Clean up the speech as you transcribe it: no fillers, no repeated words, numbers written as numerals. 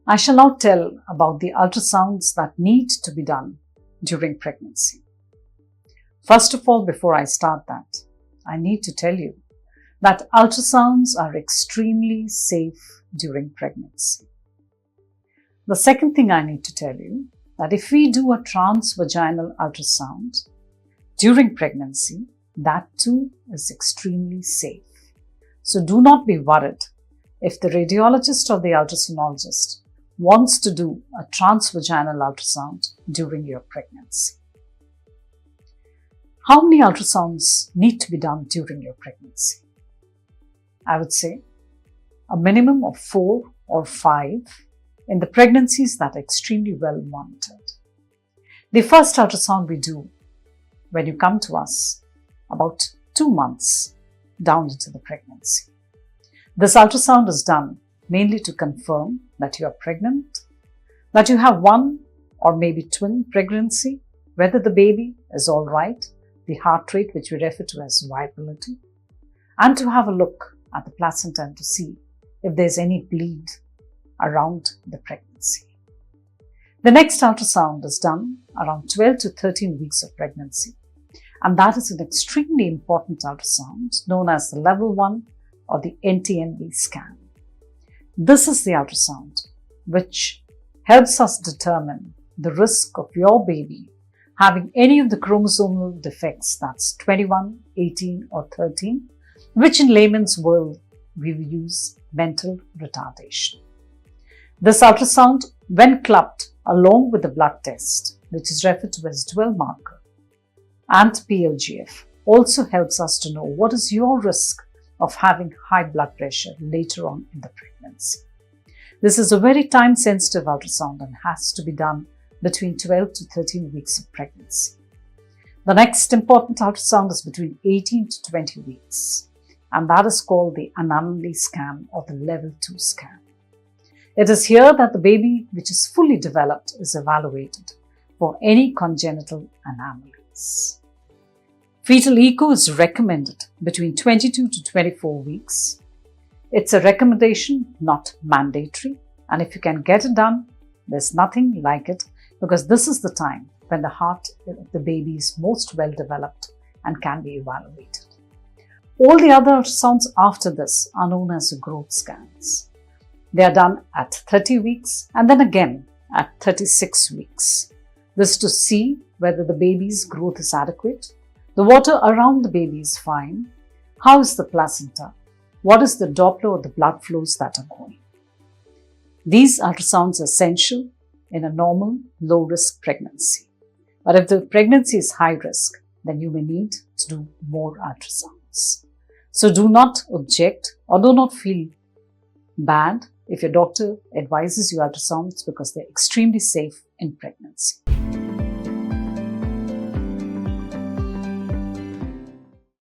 I shall now tell about the ultrasounds that need to be done during pregnancy. First of all, before I start that, I need to tell you that ultrasounds are extremely safe during pregnancy. The second thing I need to tell you that if we do a transvaginal ultrasound during pregnancy, that too is extremely safe. So do not be worried if the radiologist or the ultrasonologist wants to do a transvaginal ultrasound during your pregnancy. How many ultrasounds need to be done during your pregnancy? I would say a minimum of 4 or 5 in the pregnancies that are extremely well monitored. The first ultrasound we do when you come to us about 2 months down into the pregnancy. This ultrasound is done mainly to confirm that you are pregnant, that you have one or maybe twin pregnancy, whether the baby is all right, the heart rate which we refer to as viability, and to have a look at the placenta and to see if there's any bleed around the pregnancy. The next ultrasound is done around 12 to 13 weeks of pregnancy, and that is an extremely important ultrasound known as the level 1 or the NTNV scan. This is the ultrasound which helps us determine the risk of your baby having any of the chromosomal defects, that's 21, 18 or 13, which in layman's world we will use mental retardation. This ultrasound, when clubbed along with the blood test, which is referred to as dual marker, and PLGF, also helps us to know what is your risk of having high blood pressure later on in the pregnancy. This is a very time-sensitive ultrasound and has to be done between 12 to 13 weeks of pregnancy. The next important ultrasound is between 18 to 20 weeks, and that is called the anomaly scan or the level 2 scan. It is here that the baby, which is fully developed, is evaluated for any congenital anomalies. Fetal echo is recommended between 22 to 24 weeks. It's a recommendation, not mandatory, and if you can get it done, there's nothing like it, because this is the time when the heart of the baby is most well developed and can be evaluated. All the other ultrasounds after this are known as growth scans. They are done at 30 weeks and then again at 36 weeks. This is to see whether the baby's growth is adequate, the water around the baby is fine, how is the placenta, what is the Doppler or the blood flows that are going. These ultrasounds are essential in a normal, low-risk pregnancy. But if the pregnancy is high risk, then you may need to do more ultrasounds. So do not object or do not feel bad if your doctor advises you ultrasounds, because they're extremely safe in pregnancy.